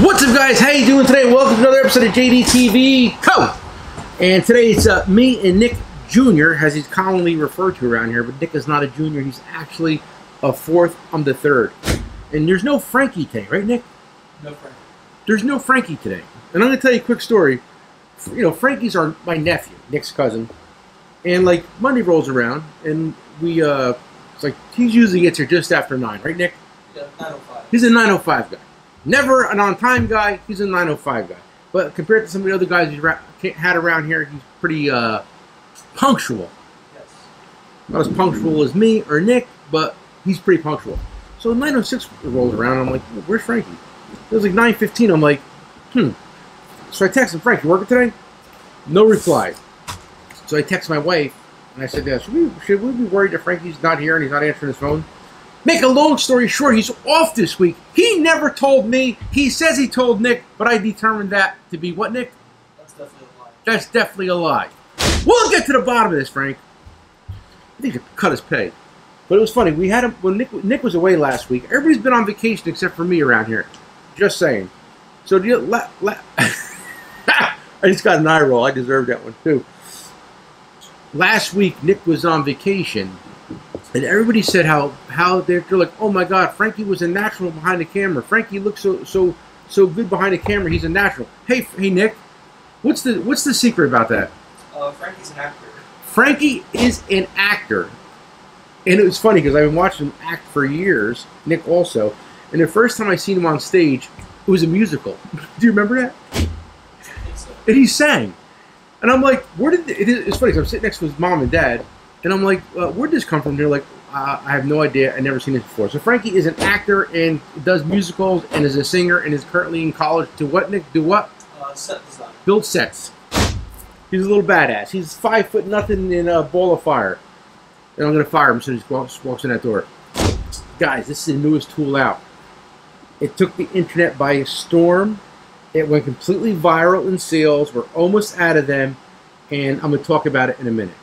What's up, guys? How you doing today? Welcome to another episode of JDTCo. And today it's me and Nick Jr., as he's commonly referred to around here, but Nick is not a junior. He's actually a fourth. I'm the third. And there's no Frankie today, right, Nick? No Frankie. There's no Frankie today. And I'm going to tell you a quick story. You know, Frankie's my nephew, Nick's cousin. And, like, Monday rolls around, and we, it's like, he usually gets here just after 9, right, Nick? Yeah, 9:05. He's a 9:05 guy. Never an on-time guy. He's a 9:05 guy. But compared to some of the other guys he's had around here, he's pretty punctual. Yes. Not as punctual as me or Nick, but he's pretty punctual. So 9:06 rolls around, I'm like, where's Frankie? It was like 9:15. I'm like, So I text him, Frank, you working today? No reply. So I text my wife, and I said, should we be worried that Frankie's not here and he's not answering his phone? Make a long story short, he's off this week. He never told me. He says he told Nick, but I determined that to be what, Nick? That's definitely a lie. That's definitely a lie. We'll get to the bottom of this, Frank. I think he cut his pay. But it was funny. We had him when Nick was away last week. Everybody's been on vacation except for me around here. Just saying. So I just got an eye roll. I deserved that one too. Last week, Nick was on vacation. And everybody said how they're like, oh my God, Frankie was a natural behind the camera. Frankie looks so good behind the camera. He's a natural. Hey Nick, what's the secret about that? Frankie's an actor. Frankie is an actor, and it was funny because I've been watching him act for years. Nick also, and the first time I seen him on stage, it was a musical. Do you remember that? I think so. And he sang, and I'm like, it's funny because I'm sitting next to his mom and dad. And I'm like, where'd this come from? They're like, I have no idea. I've never seen this before. So Frankie is an actor and does musicals and is a singer and is currently in college to what, Nick? Do what? Set design. Build sets. He's a little badass. He's 5'0" in a ball of fire. And I'm going to fire him as soon as he walks in that door. Guys, this is the newest tool out. It took the internet by storm. It went completely viral in sales. We're almost out of them. And I'm going to talk about it in a minute.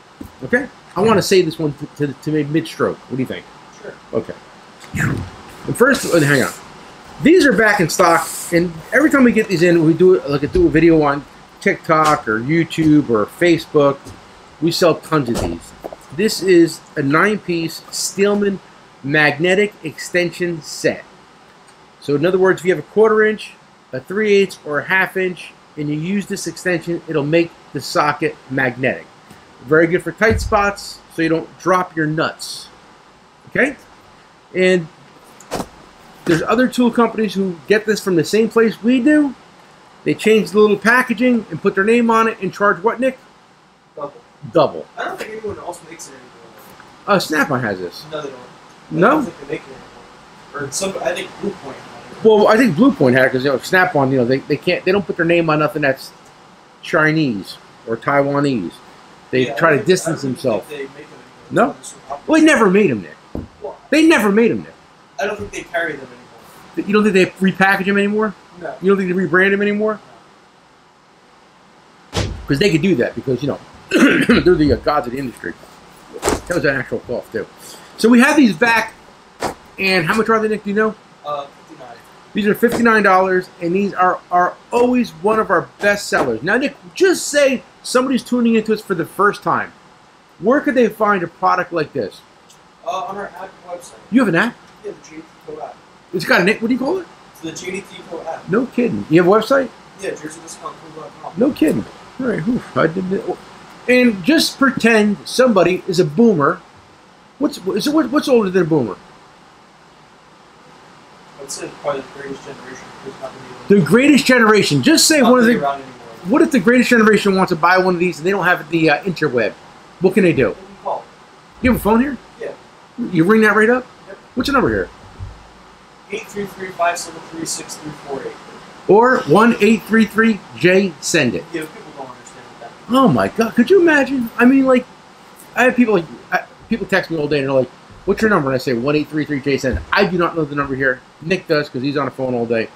Okay? I want to say this one to mid-stroke. What do you think? Sure. Okay. And first, hang on. These are back in stock, and every time we get these in, we do a video on TikTok or YouTube or Facebook. We sell tons of these. This is a 9-piece Steelman magnetic extension set. So in other words, if you have a 1/4 inch, a 3/8, or a 1/2 inch, and you use this extension, it'll make the socket magnetic. Very good for tight spots, so you don't drop your nuts. Okay? And there's other tool companies who get this from the same place we do. They change the little packaging and put their name on it and charge what, Nick? Double. I don't think anyone else makes it anymore. Snap-on has this. No, they don't. No? I don't think they make it anymore. Or I think Blue Point had it. Well, I think Blue Point had it because Snap-on, they don't put their name on nothing that's Chinese or Taiwanese. They try to distance themselves. They make them no? Well, they never made them, Nick. Well, they never made them, Nick. I don't think they carry them anymore. You don't think they repackage them anymore? No. You don't think they rebrand them anymore? Because they could do that because, they're the gods of the industry. That was an actual cough, too. So we have these back, and how much are they, Nick? Do you know? $59. These are $59, and these are always one of our best sellers. Now, Nick, just say somebody's tuning into us for the first time. Where could they find a product like this? On our app website. You have an app? Yeah, the JDTCo app. It's got a, what do you call it? It's the JDTCo app. No kidding. You have a website? Yeah, JDTCo.com. No kidding. All right. I did that. And just pretend somebody is a boomer. What's older than a boomer? I'd say probably the greatest generation. The greatest generation. Just say one of the. Around anymore. What if the greatest generation wants to buy one of these and they don't have the interweb? What can they do? What do you call it? You have a phone here? Yeah. You ring that right up? Yep. What's the number here? 833-573-6348. Or 1-833-J-SEND-IT. Yeah, people don't understand that. Oh my God! Could you imagine? I mean, like, I have people people text me all day and they're like, "What's your number?" And I say 1-833-J-SEND-IT. I do not know the number here. Nick does because he's on the phone all day.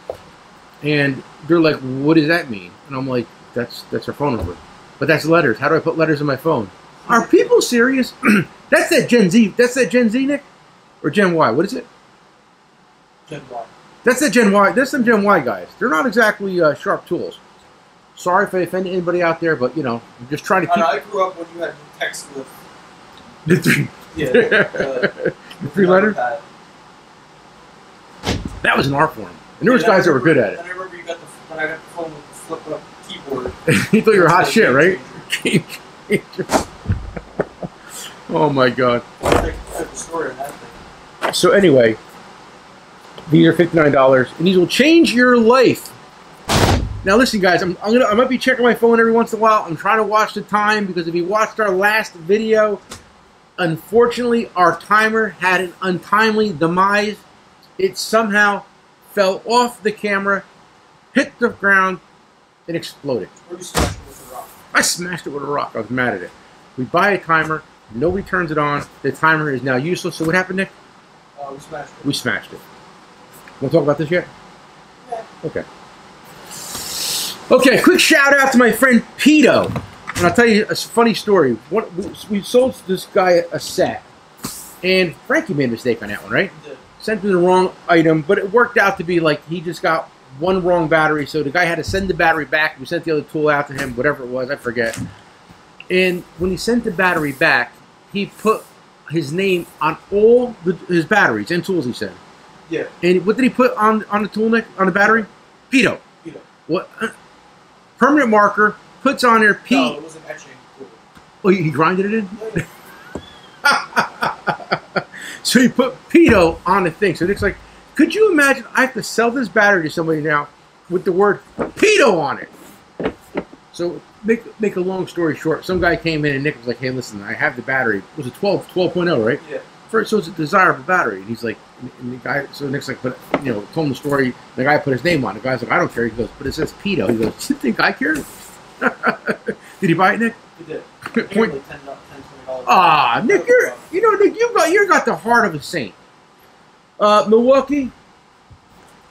And they're like, "What does that mean?" And I'm like, "That's our phone number." But that's letters. How do I put letters in my phone? Are people serious? That's that Gen Z. That's that Gen Z, Nick? Or Gen Y? What is it? Gen Y. That's the Gen Y. That's some Gen Y guys. They're not exactly sharp tools. Sorry if I offend anybody out there, but you know, I'm just trying to keep. I grew up when you had text with the three. Yeah. The three letter. Pad. That was an art form, and there was guys that were good at it. And I remember when I got the phone with the flip up keyboard. You thought you were hot shit, right? Game changer. Oh my god. Story on that thing. So anyway, these are $59, and these will change your life. Now listen, guys, I might be checking my phone every once in a while. I'm trying to watch the time because if you watched our last video, unfortunately, our timer had an untimely demise. It somehow fell off the camera, hit the ground, and exploded. Or you smashed it with a rock. I smashed it with a rock. I was mad at it. We buy a timer. Nobody turns it on. The timer is now useless. So what happened, Nick? We smashed it. We smashed it. Want to talk about this yet? Yeah. Okay. Okay, quick shout out to my friend Pito. And I'll tell you a funny story. We sold this guy a set. And Frankie made a mistake on that one, right? He did. Sent him the wrong item, but it worked out to be like he just got one wrong battery. So the guy had to send the battery back. We sent the other tool out to him, whatever it was, I forget. And when he sent the battery back, he put his name on all his batteries and tools, he said. Yeah. And what did he put on the tool, Nick, on the battery? Pito. Pito. What? Permanent marker, puts on there P. No, it wasn't etching. Oh, he grinded it in? Yeah. So he put Pito on the thing. So it's like, could you imagine I have to sell this battery to somebody now with the word Pito on it? So make a long story short, some guy came in and Nick was like, hey, listen, I have the battery. It was a 12.0, right? Yeah. First, so it's a desirable battery. And he's like, and the guy, so Nick's like, but, you know, told him the story. The guy put his name on it. The guy's like, I don't care. He goes, but it says Pito. He goes, you think I care? Did he buy it, Nick? He did. Point. Like $10, $20. Ah, Nick, Nick, you got the heart of a saint. Milwaukee,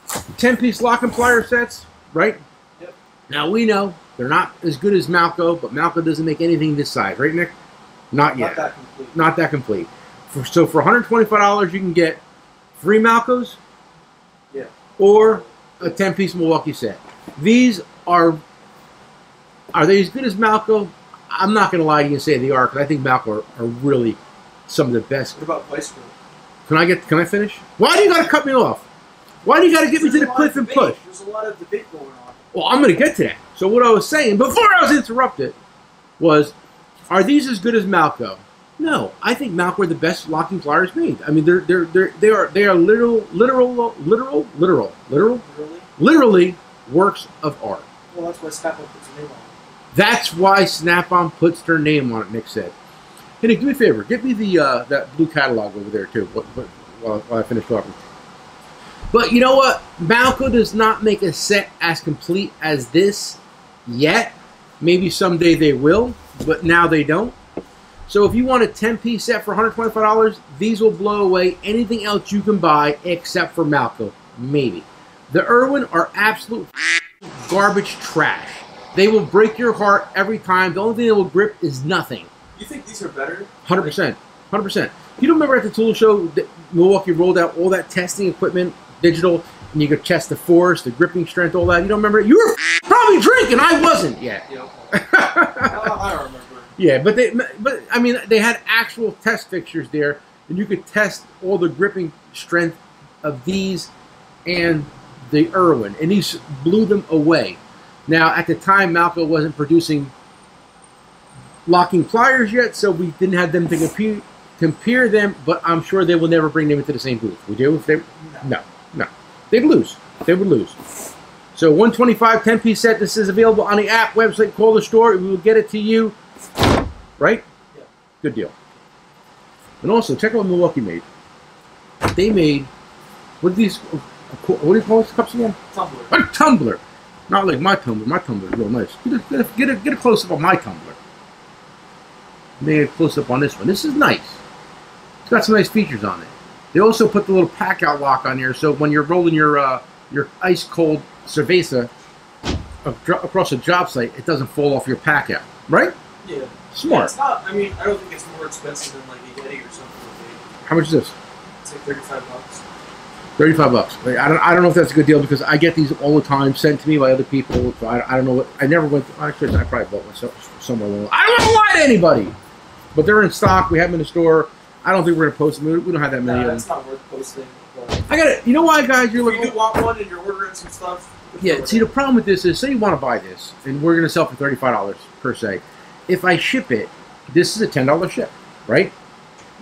10-piece lock and plier sets, right? Yep. Now we know they're not as good as Malco, but Malco doesn't make anything this size, right, Nick? Not yet. Not that complete. Not that complete. So for $125, you can get 3 Malcos, yeah, or a 10-piece Milwaukee set. These are they as good as Malco? I'm not going to lie to you and say they are, because I think Malco are really some of the best. What about Vice Grip? Can I finish? Why do you got to cut me off? Why do you got to get me to the cliff and push? There's a lot of debate going on. Well, I'm going to get to that. So what I was saying before I was interrupted was, are these as good as Malco? No, I think Malco are the best locking pliers made. I mean, they are literally works of art. Well, that's why Snap-on puts a name on it. That's why Snap-on puts their name on it. Nick said. Hey, Nick, do me a favor. Get me the that blue catalog over there too. While I finish talking. But you know what? Malco does not make a set as complete as this yet. Maybe someday they will, but now they don't. So if you want a 10-piece set for $125, these will blow away anything else you can buy except for Malco. Maybe. The Irwin are absolute garbage trash. They will break your heart every time. The only thing that will grip is nothing. You think these are better? 100%. 100%. You don't remember at the tool show that Milwaukee rolled out all that testing equipment, digital, and you could test the force, the gripping strength, all that? You don't remember it? You were probably drinking. I wasn't yet. Yeah. I don't remember. Yeah, but I mean, they had actual test fixtures there, and you could test all the gripping strength of these and the Irwin, and these blew them away. Now, at the time, Malco wasn't producing locking pliers yet, so we didn't have them to compare them, but I'm sure they will never bring them into the same booth. We do? If they, no. They'd lose. They would lose. So, 125 10-piece set. This is available on the app, website, call the store. We will get it to you. Right? Yeah. Good deal. And also, check out what Milwaukee made. They made, what do you call these cups again? Tumbler. A tumbler. Not like my tumbler. My tumbler is real nice. Get a close-up on my tumbler. Get a close-up on this one. This is nice. It's got some nice features on it. They also put the little pack-out lock on here, so when you're rolling your ice-cold cerveza across a job site, it doesn't fall off your pack-out. Right? Yeah. Smart. Yeah, it's not, I mean, I don't think it's more expensive than like a Yeti or something like that. How much is this? It's like $35. $35. Like, I don't know if that's a good deal because I get these all the time sent to me by other people. So I don't know what. I never went. Actually, I probably bought one somewhere along. I don't want to lie to anybody. But they're in stock. We have them in the store. I don't think we're gonna post them. We don't have that many of them. It's not worth posting. But I got it. You know why, guys? You're if you do want one and you're ordering some stuff. Yeah. See, the problem with this is, say you want to buy this, and we're gonna sell for $35 per se. If I ship it, this is a $10 ship, right?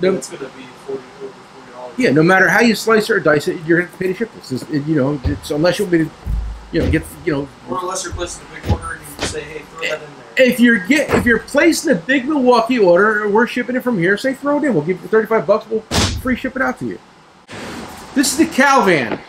It's gonna be over $40. Yeah. No matter how you slice it or dice it, you're gonna have to pay to ship this. You know, it's unless you'll be, get, or unless you're placing a big order and you say, hey, throw that in there. If you're placing a big Milwaukee order, we're shipping it from here. Say throw it in. We'll give you $35. We'll free ship it out to you. This is the Calvan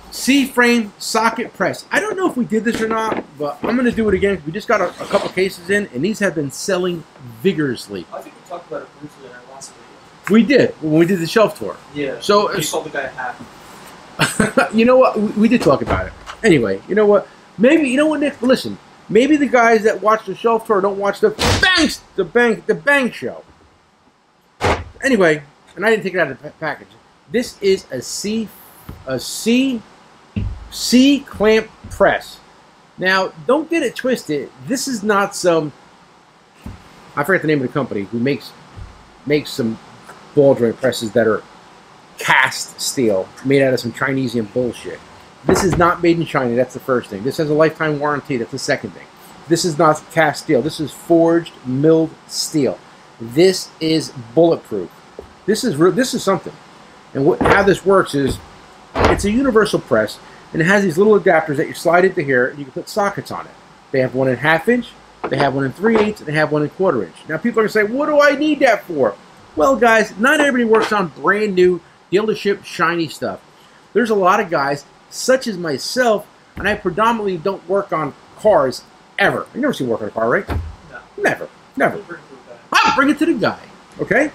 C-frame socket press. I don't know if we did this or not, but I'm going to do it again. We just got a couple cases in, and these have been selling vigorously. I think we talked about it briefly in our last video. We did when we did the shelf tour. Yeah. So you sold the guy a hat. You know what? We did talk about it. Anyway, you know what? Maybe you know what, Nick? Listen. Maybe the guys that watch the shelf tour don't watch the bang show. Anyway, and I didn't take it out of the package. This is a C clamp press. Now, don't get it twisted. This is not some. I forget the name of the company who makes some ball joint presses that are cast steel, made out of some Chinesian bullshit. This is not made in China. That's the first thing. This has a lifetime warranty. That's the second thing. This is not cast steel. This is forged, milled steel. This is bulletproof. This is something. And how this works is, it's a universal press, and it has these little adapters that you slide into here, and you can put sockets on it. They have one in 1/2 inch, they have one in 3/8, and they have one in 1/4 inch. Now people are gonna say, what do I need that for? Well, guys, not everybody works on brand new dealership shiny stuff. There's a lot of guys, such as myself, and I predominantly don't work on cars ever. I've never seen work on a car, right? No. Never. I'll bring it to the guy, okay?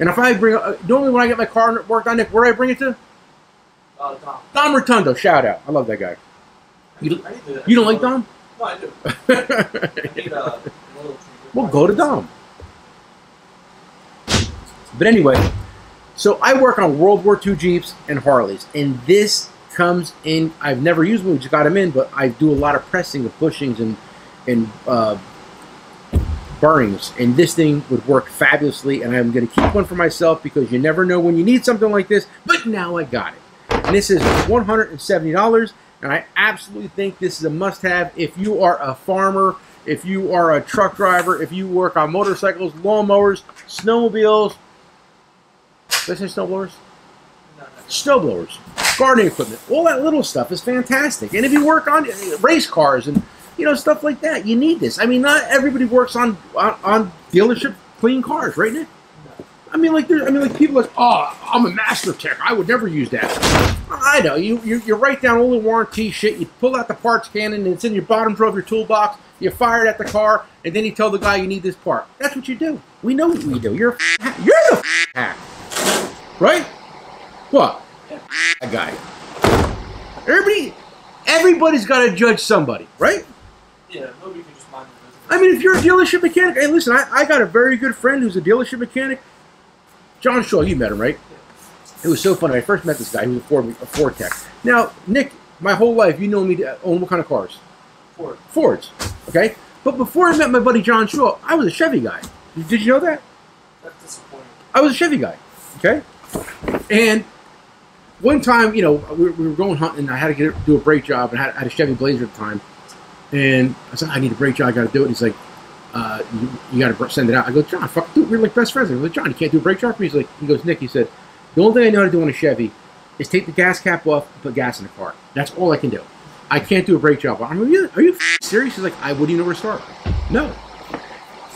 And if I bring, normally when I get my car worked on, Nick, where do I bring it to? Dom. Dom Rotundo, shout out. I love that guy. You don't like Dom? No, I do. I need a little. Well, go to Dom. But anyway, so I work on World War II Jeeps and Harleys, and this comes in. I've never used one, we just got them in, but I do a lot of pressing of bushings and burrings, and this thing would work fabulously, and I'm going to keep one for myself because you never know when you need something like this, but now I got it. And this is $170, and I absolutely think this is a must-have if you are a farmer, if you are a truck driver, if you work on motorcycles, lawnmowers, snowmobiles. Did I say snowblowers? No. Snowblowers, gardening equipment, all that little stuff is fantastic. And if you work on race cars and stuff like that, you need this. I mean, not everybody works on dealership clean cars, right, Nick? No. I mean, like people like, oh, I'm a master tech. I would never use that. I know you write down all the warranty shit. You pull out the parts cannon, and it's in your bottom drawer of your toolbox. You fire it at the car, and then you tell the guy you need this part. That's what you do. We know what we do. You're the hack, right? What? That guy. Everybody's got to judge somebody, right? Yeah, nobody can just mind the business. I mean, if you're a dealership mechanic, hey, listen, I got a very good friend who's a dealership mechanic. John Shaw, you met him, right? It was so funny. I first met this guy who was a Ford tech. Now, Nick, my whole life, you know me to own what kind of cars? Fords, okay? But before I met my buddy John Shaw, I was a Chevy guy. Did you know that? That's disappointing. I was a Chevy guy, okay? And one time, we were going hunting, and I had to do a brake job, and I had a Chevy Blazer at the time. And I said, I need a brake job, I got to do it. He's like, you got to send it out. I go, John, fuck, dude, we're like best friends. I go, John, you can't do a brake job? He goes, Nick, he said, the only thing I know how to do on a Chevy is take the gas cap off and put gas in the car. That's all I can do. I can't do a brake job. I'm like, are you serious? He's like, I wouldn't even know where to start. No.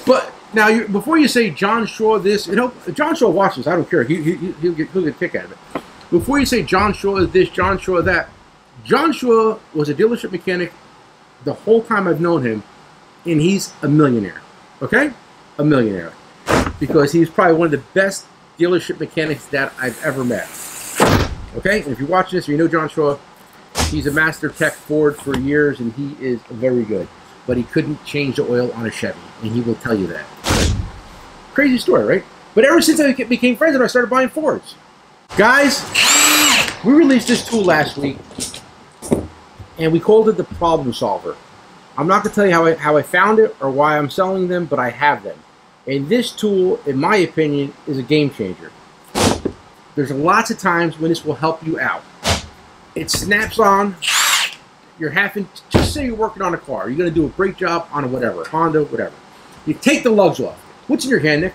But now, before you say John Shaw this, John Shaw watches. I don't care. He'll get a kick out of it. Before you say John Shaw is this, John Shaw that, John Shaw was a dealership mechanic the whole time I've known him, and he's a millionaire. Okay? A millionaire. Because he's probably one of the best dealership mechanics that I've ever met. Okay? And if you're watching this or you know John Shaw, he's a master tech Ford for years, and he is very good. But he couldn't change the oil on a Chevy, and he will tell you that. Crazy story, right? But ever since I became friends, and I started buying Fords. Guys, We released this tool last week, and we called it the Problem Solver. I'm not going to tell you how I found it or why I'm selling them, but I have them. And this tool, in my opinion, is a game changer. There's lots of times when this will help you out. It snaps on. You're having, just say you're working on a car. You're going to do a great job on a whatever, Honda, whatever. You take the lugs off. What's in your hand, Nick?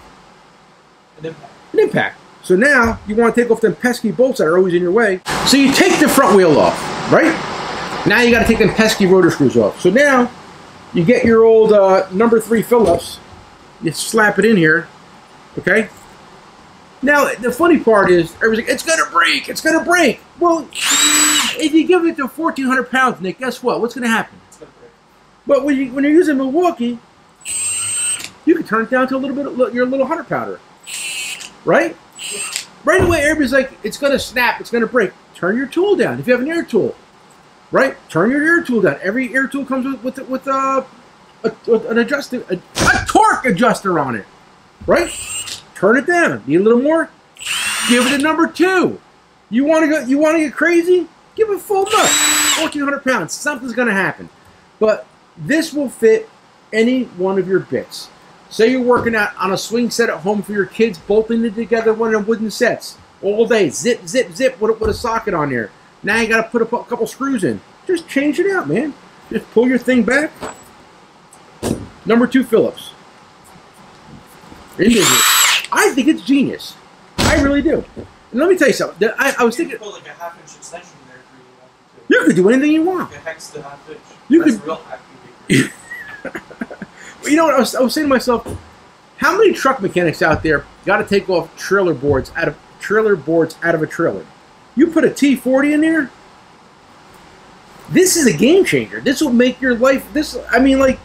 An impact. An impact. So now you want to take off them pesky bolts that are always in your way. So you take the front wheel off, right? Now you got to take them pesky rotor screws off. So now you get your old number 3 Phillips. You slap it in here, okay? Now the funny part is, everybody's like, it's gonna break, it's gonna break. Well, if you give it to 1,400 pounds, Nick, guess what? What's gonna happen? It's gonna break. But when you're using Milwaukee, you can turn it down to a little bit, your little 100 pounder, right? Right away, everybody's like, it's gonna snap, it's gonna break. Turn your tool down. If you have an air tool, right? Turn your air tool down. Every air tool comes with an adjuster, a torque adjuster on it, right? Turn it down. Need a little more? Give it a number 2. You want to get crazy? Give it full nut. 1,400 pounds. Something's going to happen. But this will fit any one of your bits. Say you're working out on a swing set at home for your kids, bolting it together one of them wooden sets all day. Zip, zip, zip. With a socket on there. Now you got to put a couple screws in. Just change it out, man. Just pull your thing back. Number 2 Phillips. I think it's genius. I really do. And let me tell you something. I was thinking. You could put like a 1/2-inch extension there if you wanted to. You could do anything you want. Like a hex to 1/2 inch. You That's could. Real happy. Well, you know what? I was saying to myself, how many truck mechanics out there got to take off trailer boards out of a trailer? You put a T40 in there. This is a game changer. This will make your life. I mean, like.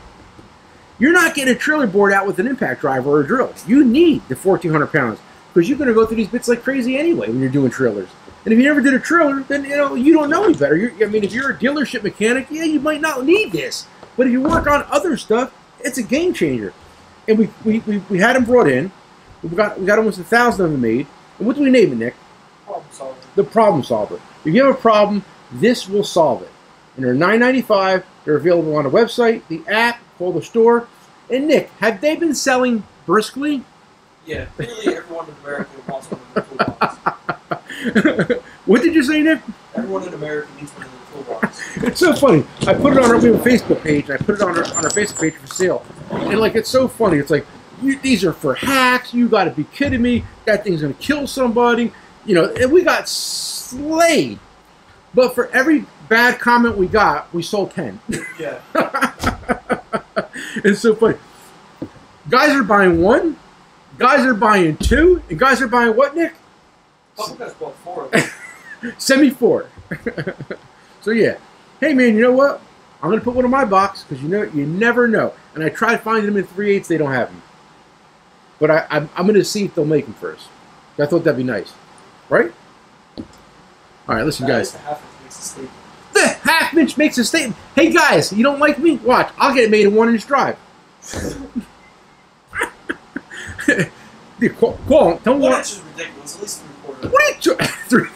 You're not getting a trailer board out with an impact driver or a drill. You need the 1,400 pounds because you're going to go through these bits like crazy anyway when you're doing trailers. And if you never did a trailer, then you don't know any better. I mean, if you're a dealership mechanic, yeah, you might not need this. But if you work on other stuff, it's a game changer. And we had them brought in. We got almost 1,000 of them made. And what do we name it, Nick? Problem solver. The Problem Solver. If you have a problem, this will solve it. And they're $9.95. They're available on the website, the app, call the store. And Nick, have they been selling briskly? Yeah, clearly everyone in America wants one of the toolbox. What did you say, Nick? Everyone in America needs one of the toolbox. It's so funny. I put it on our Facebook page. And I put it on our Facebook page for sale. And like, it's so funny. It's like, these are for hacks. You got to be kidding me. That thing's going to kill somebody. You know, and we got slayed. But for every bad comment we got, we sold 10. Yeah. It's so funny. Guys are buying 1, guys are buying 2, and guys are buying what, Nick? Some guys bought 4 of them. Send me 4. So yeah. Hey man, you know what? I'm gonna put one in my box because you never know. And I tried finding them in 3/8, they don't have them. But I'm gonna see if they'll make them first. I thought that'd be nice, right? All right, listen, guys. The 1/2 inch makes a statement. The 1/2 inch makes a statement. Hey guys, you don't like me? Watch, I'll get it made in 1-inch drive. Call him. Tell him 1 inch is ridiculous. At least 3/4. What are you 3?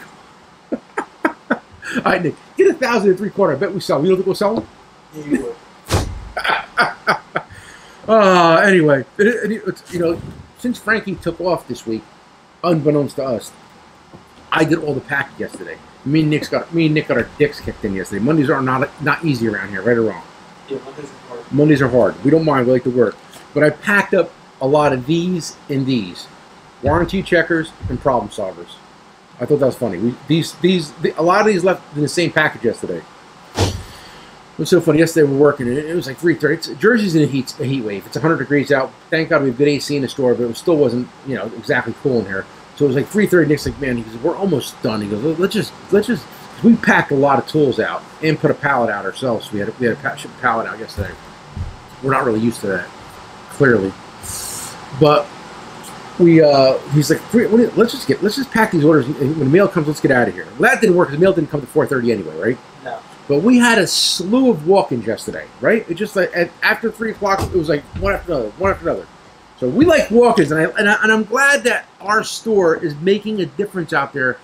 All right, Nick, get 1,000 and 3/4. I bet we sell them. You don't think we'll sell them? Yeah, you would. Anyway, you know, since Frankie took off this week, unbeknownst to us, I did all the packing yesterday. Me and Nick got our dicks kicked in yesterday. Mondays are not easy around here, right or wrong. Yeah, Mondays are hard. Mondays are hard. We don't mind. We like to work. But I packed up a lot of these and these. Warranty checkers and problem solvers. I thought that was funny. A lot of these left in the same package yesterday. It was so funny. Yesterday we were working, and it was like 3:30. Jersey's in a heat wave. It's 100 degrees out. Thank God we have good AC in the store, but it still wasn't, you know, exactly cool in here. So it was like 3:30. Nick's like, man, he goes, we're almost done. He goes, let's just. We packed a lot of tools out and put a pallet out ourselves. So we had to ship a pallet out yesterday. We're not really used to that, clearly. But he's like, let's just pack these orders. When the mail comes, let's get out of here. Well, that didn't work because the mail didn't come to 4:30 anyway, right? No. But we had a slew of walk-ins yesterday, right? It just like after 3 o'clock, it was like one after another. So we like walk-ins, and I'm glad that our store is making a difference out there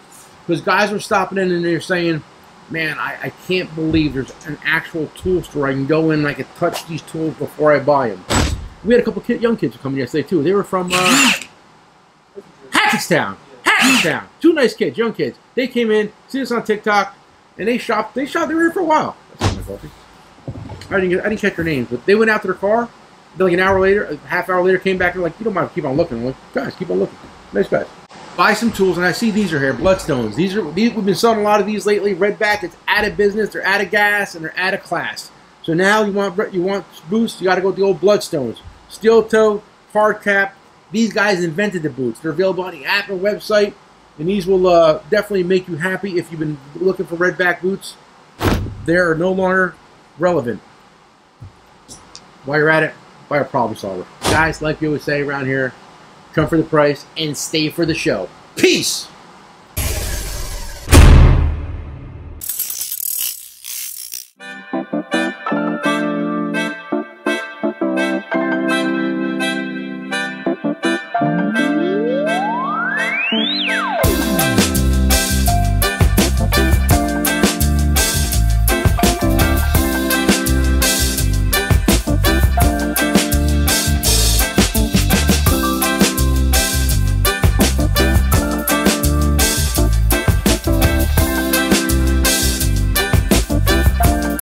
Because guys were stopping in and they're saying, man, I can't believe there's an actual tool store I can go in and I can touch these tools before I buy them. We had a couple young kids who come in yesterday too. They were from Hackettstown. Hackettstown. Two nice kids, young kids. They came in, see us on TikTok, and they shopped. They were here for a while. That's my coffee. I didn't catch their names, but they went out to their car. Then like an hour later, a half hour later, came back and like, you don't mind, keep on looking. I'm like, guys, keep on looking. Nice guys. Buy some tools, and I see these are here, Bloodstones. We've been selling a lot of these lately. Redback, it's out of business, they're out of gas, and they're out of class. So now you want boots, you got to go with the old Bloodstones. Steel toe, hard cap. These guys invented the boots. They're available on the app and website, and these will definitely make you happy if you've been looking for Redback boots. They're no longer relevant. While you're at it, buy a problem solver. Guys, like we always say around here, come for the price and stay for the show. Peace!